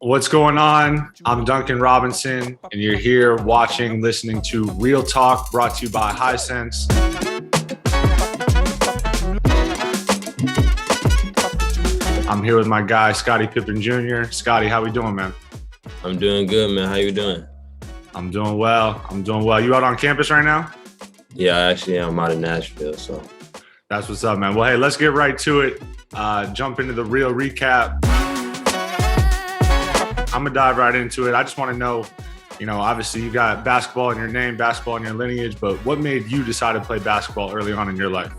What's going on? I'm Duncan Robinson, and you're here listening to Real Talk, brought to you by Hisense. I'm here with my guy, Scotty Pippen Jr. Scotty, how we doing, man? I'm doing good, man. How you doing? I'm doing well. You out on campus right now? Yeah, actually, I'm out in Nashville, so. That's what's up, man. Well, hey, let's get right to it. Jump into the real recap. I'm going to dive right into it. I just want to know, obviously you got basketball in your name, basketball in your lineage, but what made you decide to play basketball early on in your life?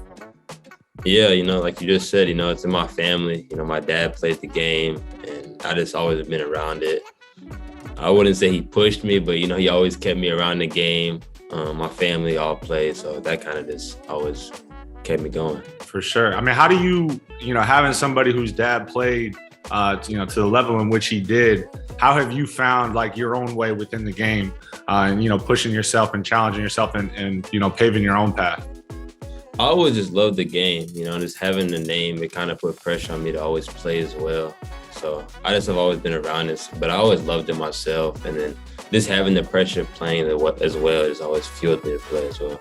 Yeah, like you just said, it's in my family. My dad plays the game, and I just always have been around it. I wouldn't say he pushed me, but, he always kept me around the game. My family all played, so that kind of just always kept me going. For sure. I mean, how do you, having somebody whose dad played, to the level in which he did, how have you found like your own way within the game and, pushing yourself and challenging yourself and paving your own path? I always just loved the game, just having the name, it kind of put pressure on me to always play as well. So I just have always been around this, but I always loved it myself. And then just having the pressure of playing as well has always fueled me to play as well.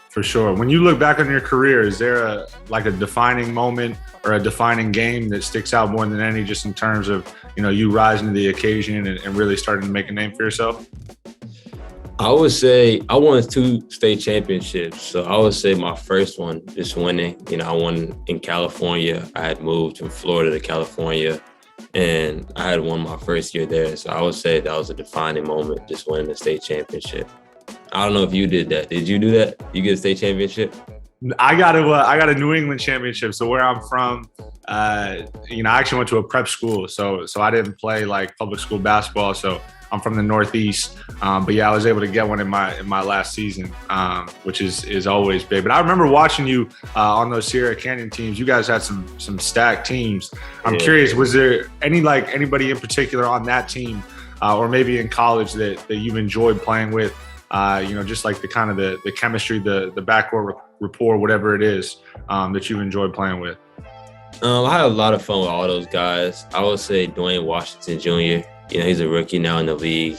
For sure. When you look back on your career, is there a defining moment or a defining game that sticks out more than any, just in terms of, you rising to the occasion and really starting to make a name for yourself? I would say I won 2 state championships. So I would say my first one, just winning, I won in California. I had moved from Florida to California, and I had won my first year there. So I would say that was a defining moment, just winning the state championship. I don't know if you did that. Did you do that? You get a state championship? I got a New England championship. So where I'm from, I actually went to a prep school. So I didn't play like public school basketball. So I'm from the Northeast. But yeah, I was able to get one in my last season, which is always big. But I remember watching you on those Sierra Canyon teams. You guys had some stacked teams. I'm curious, was there anybody in particular on that team or maybe in college that you've enjoyed playing with? Just like the kind of the chemistry, the backcourt rapport, whatever it is that you've enjoyed playing with? I had a lot of fun with all those guys. I would say Dwayne Washington Jr., he's a rookie now in the league.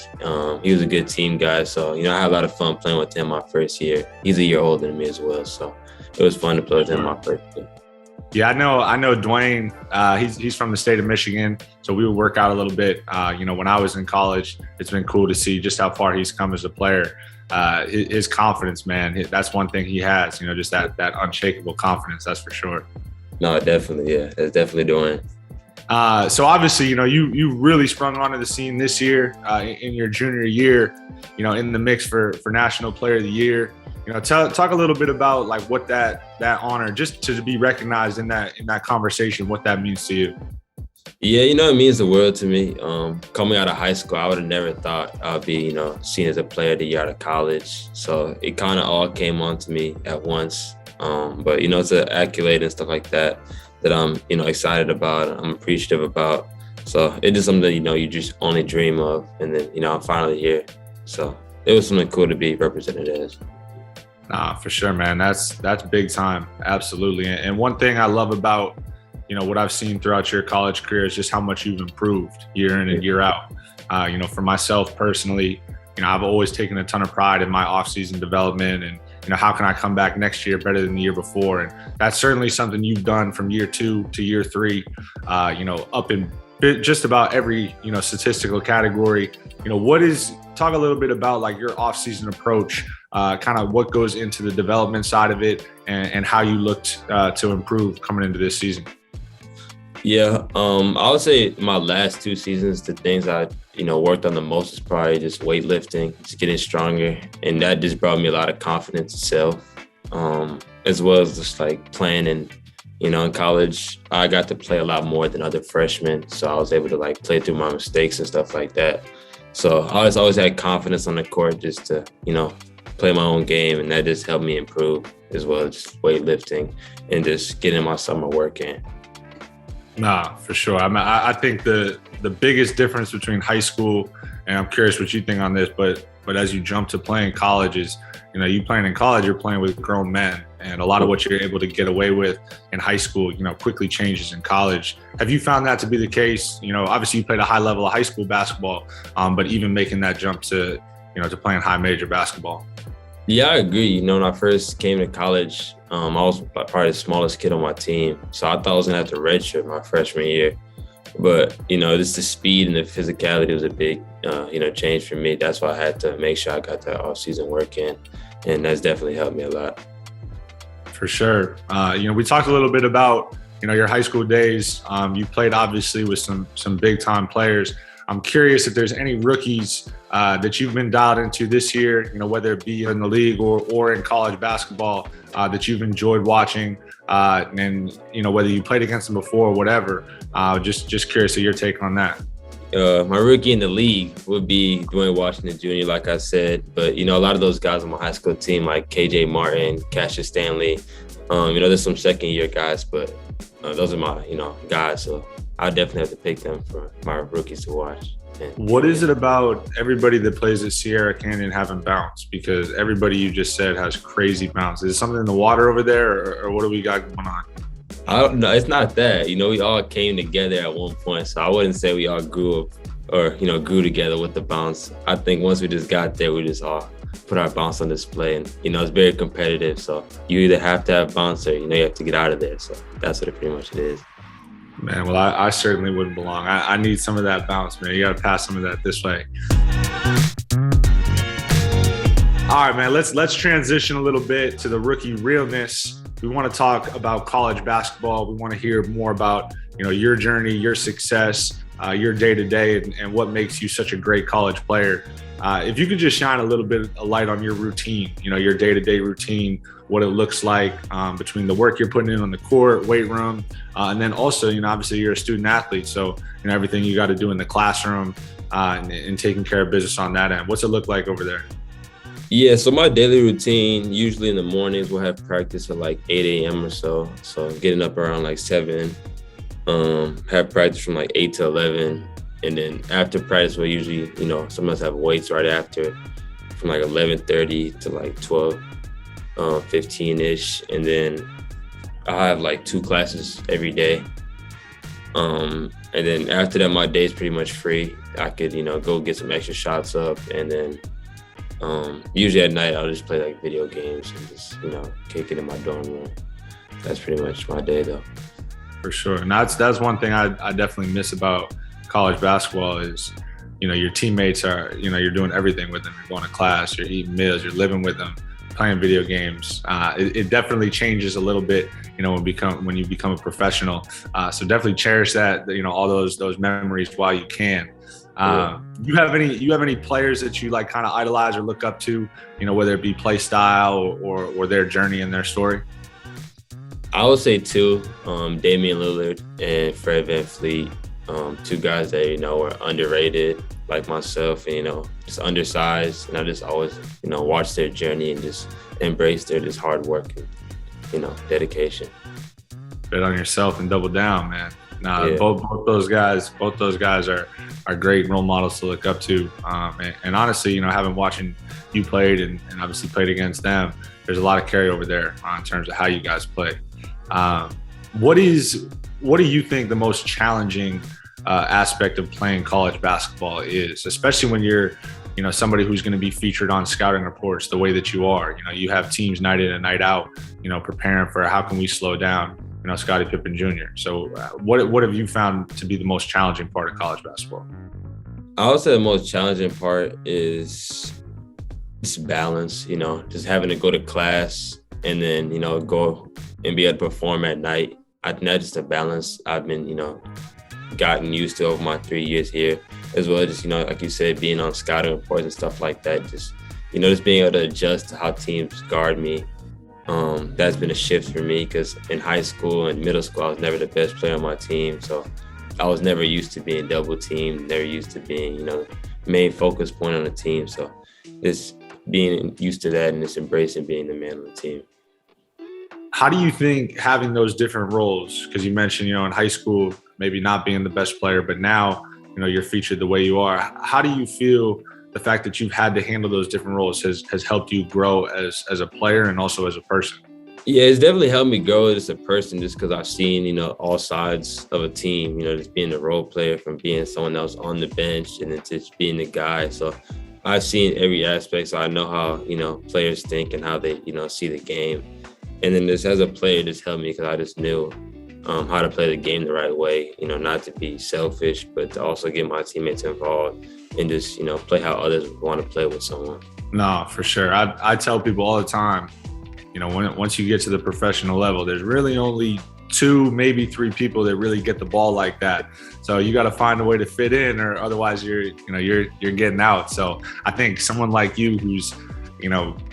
He was a good team guy. So, I had a lot of fun playing with him my first year. He's a year older than me as well. So it was fun to play with him my first year. Yeah, I know Dwayne. He's from the state of Michigan, so we would work out a little bit. When I was in college, it's been cool to see just how far he's come as a player. His confidence, man, that's one thing he has. Just that unshakable confidence. That's for sure. No, definitely, yeah, that's definitely Dwayne. So obviously, you really sprung onto the scene this year in your junior year. In the mix for National Player of the Year. Talk a little bit about like what that honor, just to be recognized in that conversation, what that means to you. Yeah, it means the world to me. Coming out of high school, I would have never thought I'd be, seen as a player of the year out of college. So it kind of all came on to me at once. But it's an accolade and stuff like that I'm, excited about, I'm appreciative about. So it's just something that, you just only dream of. And then, I'm finally here. So it was something cool to be represented as. Nah, for sure, man. That's big time. Absolutely. And one thing I love about, what I've seen throughout your college career is just how much you've improved year in and year out. For myself personally, I've always taken a ton of pride in my off-season development and, how can I come back next year better than the year before? And that's certainly something you've done from year 2 to year 3, up in just about every, statistical category. Talk a little bit about like your off-season approach, kind of what goes into the development side of it and how you looked to improve coming into this season. Yeah, I would say my last 2 seasons, the things I, worked on the most is probably just weightlifting, just getting stronger. And that just brought me a lot of confidence itself, as well as just like playing. And, in college, I got to play a lot more than other freshmen. So I was able to like play through my mistakes and stuff like that. So I always had confidence on the court just to, play my own game. And that just helped me improve, as well as just weightlifting and just getting my summer work in. Nah, for sure. I mean, I think the biggest difference between high school, and I'm curious what you think on this, but as you jump to playing college is, you playing in college, you're playing with grown men, and a lot of what you're able to get away with in high school, quickly changes in college. Have you found that to be the case? Obviously you played a high level of high school basketball, but even making that jump to, to playing high major basketball. Yeah, I agree. When I first came to college, I was probably the smallest kid on my team. So I thought I was going to have to redshirt my freshman year. But, just the speed and the physicality was a big, change for me. That's why I had to make sure I got that off-season work in. And that's definitely helped me a lot. For sure. We talked a little bit about, your high school days. You played obviously with some big-time players. I'm curious if there's any rookies that you've been dialed into this year, whether it be in the league or in college basketball that you've enjoyed watching, and whether you played against them before or whatever. Just curious of your take on that. My rookie in the league would be Dwayne Washington Jr., like I said. But, a lot of those guys on my high school team, like KJ Martin, Cassius Stanley, there's some second-year guys, but those are my, guys. So I definitely have to pick them for my rookies to watch. What is it about everybody that plays at Sierra Canyon having bounce? Because everybody you just said has crazy bounce. Is it something in the water over there, or what do we got going on? I don't know. It's not that. We all came together at one point, so I wouldn't say we all grew up or, grew together with the bounce. I think once we just got there, we just all put our bounce on display, and, it's very competitive. So you either have to have bounce or, you have to get out of there. So that's what it pretty much is. Man, well, I certainly wouldn't belong. I need some of that bounce, man. You got to pass some of that this way. All right, man, let's transition a little bit to the rookie realness. We want to talk about college basketball. We want to hear more about, your journey, your success, your day-to-day, and what makes you such a great college player. If you could just shine a little bit of light on your routine, your day-to-day routine, what it looks like between the work you're putting in on the court, weight room, and then also, obviously you're a student athlete. So, everything you got to do in the classroom and taking care of business on that end. What's it look like over there? Yeah, so my daily routine, usually in the mornings, we'll have practice at like 8 a.m. or so. So getting up around like 7, have practice from like 8 to 11. And then after practice, we'll usually, sometimes have weights right after from like 11:30 to like 12, 15-ish. And then I have like 2 classes every day. And then after that, my day's pretty much free. I could, go get some extra shots up, and then usually at night I'll just play like video games and just, kick it in my dorm room. That's pretty much my day though. For sure. And that's one thing I definitely miss about college basketball is, your teammates are, you're doing everything with them. You're going to class, you're eating meals, you're living with them, playing video games. It definitely changes a little bit, when you become a professional. So definitely cherish that, all those memories while you can. You have any players that you like kind of idolize or look up to, whether it be play style or their journey and their story? I would say 2, Damian Lillard and Fred VanVleet, 2 guys that, are underrated like myself and, just undersized. And I just always, watch their journey and just embrace their just hard work and, dedication. Bet on yourself and double down, man. Yeah. Both those guys are great role models to look up to. And honestly, having watching you played and obviously played against them, there's a lot of carryover there in terms of how you guys play. What do you think the most challenging aspect of playing college basketball is, especially when you're, somebody who's going to be featured on scouting reports the way that you are? You have teams night in and night out, preparing for how can we slow down, Scotty Pippen Jr. So what have you found to be the most challenging part of college basketball? I would say the most challenging part is just balance, just having to go to class and then, go and be able to perform at night. I think that's just a balance I've been, gotten used to over my 3 years here, as well as, like you said, being on scouting reports and stuff like that. Just, just being able to adjust to how teams guard me. That's been a shift for me because in high school and middle school, I was never the best player on my team. So I was never used to being double teamed, never used to being, main focus point on the team. So just being used to that and just embracing being the man on the team. How do you think having those different roles, because you mentioned, in high school, maybe not being the best player, but now, you're featured the way you are. How do you feel the fact that you've had to handle those different roles has helped you grow as a player and also as a person? Yeah, it's definitely helped me grow as a person just because I've seen, all sides of a team, just being a role player from being someone that was on the bench and then just being the guy. So I've seen every aspect. So I know how, players think and how they, see the game. And then this as a player just helped me because I just knew how to play the game the right way, not to be selfish, but to also get my teammates involved and just, play how others want to play with someone. No, for sure. I tell people all the time, once you get to the professional level, there's really only 2, maybe 3 people that really get the ball like that. So you got to find a way to fit in, or otherwise you're getting out. So I think someone like you who's,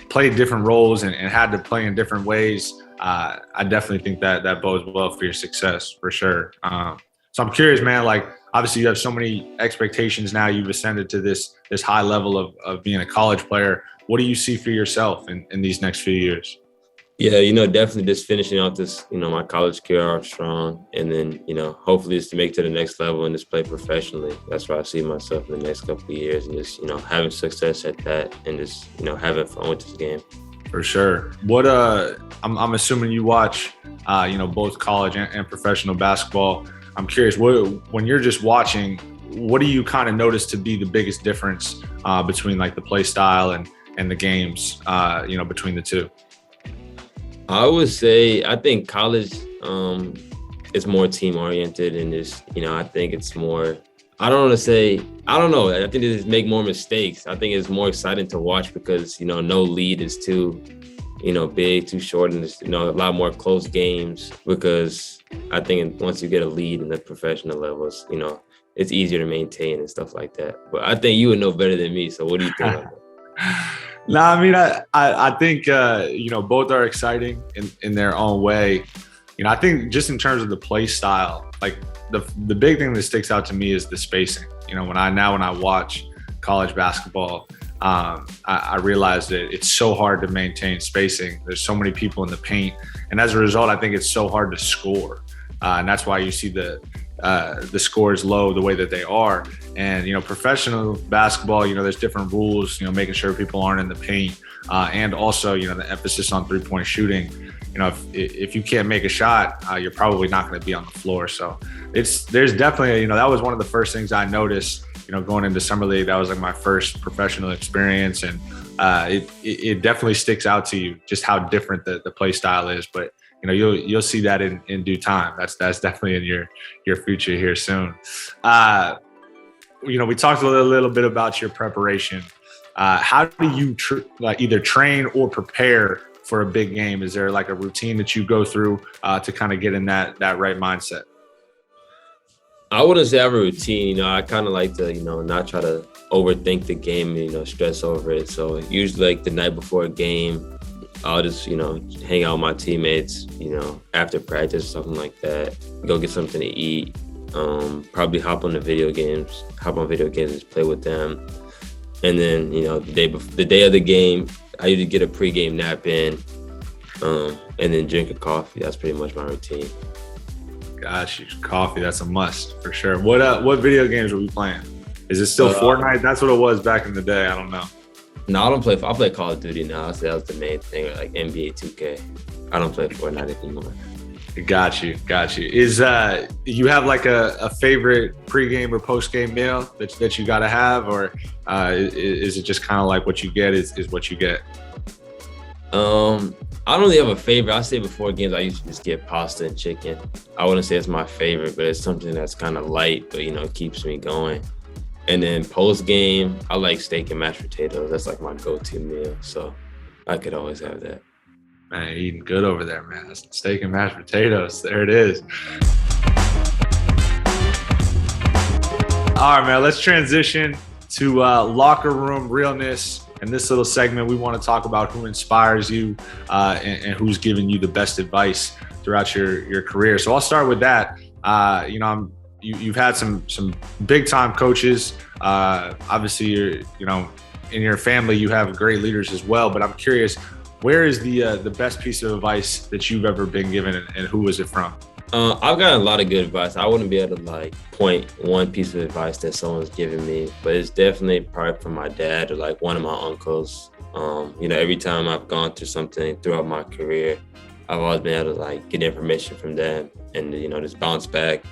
played different roles and had to play in different ways, I definitely think that bodes well for your success for sure. So I'm curious, man, like obviously you have so many expectations now. You've ascended to this high level of being a college player. What do you see for yourself in these next few years? Yeah, definitely just finishing out this, my college career off strong. And then, hopefully just to make it to the next level and just play professionally. That's where I see myself in the next couple of years and just, having success at that and just, having fun with this game. For sure. What I'm assuming you watch, both college and professional basketball. I'm curious, when you're just watching, what do you kind of notice to be the biggest difference between like the play style and the games, between the two? I would say I think college is more team oriented and just, I think it's more, I don't know. I think they just make more mistakes. I think it's more exciting to watch because, no lead is too, big, too short, and there's, a lot more close games because I think once you get a lead in the professional levels, it's easier to maintain and stuff like that. But I think you would know better than me. So what do you think about that? No, I mean, I think, both are exciting in their own way. I think just in terms of the play style, like the big thing that sticks out to me is the spacing. When I watch college basketball, I realize that it's so hard to maintain spacing. There's so many people in the paint. And as a result, I think it's so hard to score. And that's why you see the scores low the way that they are. And, professional basketball, there's different rules, making sure people aren't in the paint. And also, the emphasis on 3-point shooting. If you can't make a shot, you're probably not going to be on the floor. So there's definitely, that was one of the first things I noticed, going into summer league. That was like my first professional experience. And it definitely sticks out to you just how different the play style is. But you'll see that in due time. That's definitely in your future here soon. We talked a little bit about your preparation. How do you either train or prepare for a big game? Is there like a routine that you go through to kind of get in that right mindset? I wouldn't say I have a routine. I kind of like to, not try to overthink the game and, stress over it. So usually like the night before a game, I'll just, hang out with my teammates, after practice or something like that, go get something to eat, probably hop on video games and just play with them. And then, the day of the game, I usually get a pregame nap in and then drink a coffee. That's pretty much my routine. Gosh, coffee, that's a must for sure. What video games are we playing? Is it still Fortnite? That's what it was back in the day. I don't know. No, I don't play. I play Call of Duty now. That was the main thing, like NBA 2K. I don't play Fortnite anymore. Got you. Is you have like a favorite pregame or postgame meal that you got to have, or is it just kind of like what you get is what you get? I don't really have a favorite. I say before games, I usually just get pasta and chicken. I wouldn't say it's my favorite, but it's something that's kind of light, but keeps me going. And then post game, I like steak and mashed potatoes. That's like my go-to meal. So I could always have that. Man, eating good over there, man. That's steak and mashed potatoes. There it is. All right, man. Let's transition to locker room realness. In this little segment, we want to talk about who inspires you and who's giving you the best advice throughout your career. So I'll start with that. You've had some big time coaches. Obviously, in your family, you have great leaders as well. But I'm curious, Where is the best piece of advice that you've ever been given, and who was it from? I've gotten a lot of good advice. I wouldn't be able to like point one piece of advice that someone's given me, but it's definitely probably from my dad or like one of my uncles. Every time I've gone through something throughout my career, I've always been able to like get information from them and, just bounce back.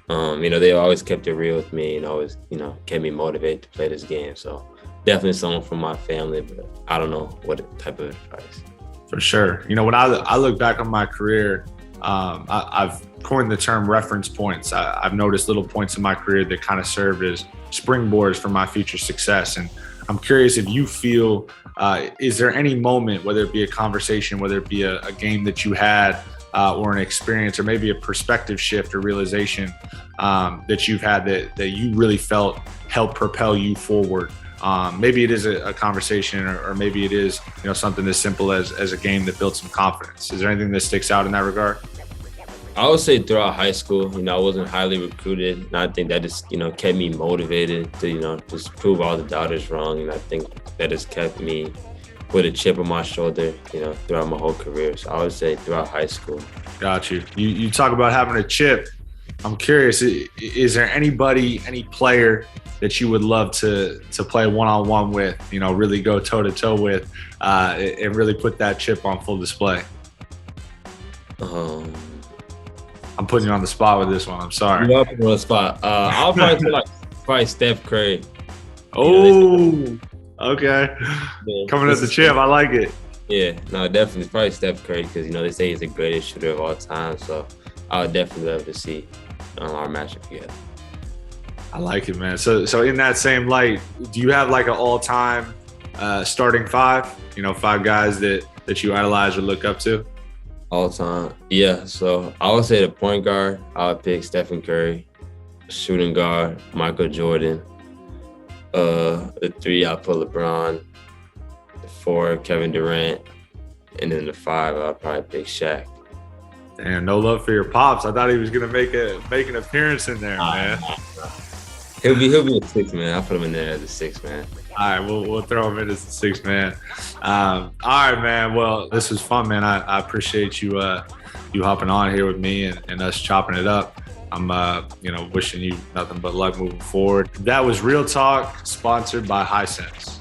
They always kept it real with me and always, kept me motivated to play this game. So definitely someone from my family, but I don't know what type of advice. For sure. When I look back on my career, I've coined the term reference points. I've noticed little points in my career that kind of served as springboards for my future success. And I'm curious if you feel, is there any moment, whether it be a conversation, whether it be a game that you had, or an experience, or maybe a perspective shift or realization that you've had that you really felt helped propel you forward? Maybe it is a conversation, or maybe it is something as simple as a game that built some confidence. Is there anything that sticks out in that regard? I would say throughout high school, I wasn't highly recruited, and I think that just kept me motivated to just prove all the doubters wrong, and I think that has kept me with a chip on my shoulder throughout my whole career. So I would say throughout high school. Got you. You talk about having a chip. I'm curious, is there any player that you would love to play one-on-one with, really go toe-to-toe with, and really put that chip on full display? I'm putting you on the spot with this one. I'm sorry. You're putting me on the spot. I'll probably say Steph Curry. Oh, okay. Yeah, coming at the chip. I like it. Yeah, no, definitely. Probably Steph Curry because, they say he's the greatest shooter of all time. So I would definitely love to see our matchup together. I like it, man. So in that same light, do you have like an all-time starting five? 5 guys that you idolize or look up to? All time, yeah. So I would say the point guard, I would pick Stephen Curry. Shooting guard, Michael Jordan. The 3, I'll put LeBron. The 4, Kevin Durant, and then the 5, I'll probably pick Shaq. Damn, no love for your pops. I thought he was gonna make an appearance in there, man. He'll be a 6 man. I'll put him in there as a 6 man. All right, we'll throw him in as a 6 man. All right, man. Well, this was fun, man. I appreciate you hopping on here with me and us chopping it up. I'm wishing you nothing but luck moving forward. That was Real Talk, sponsored by Hisense.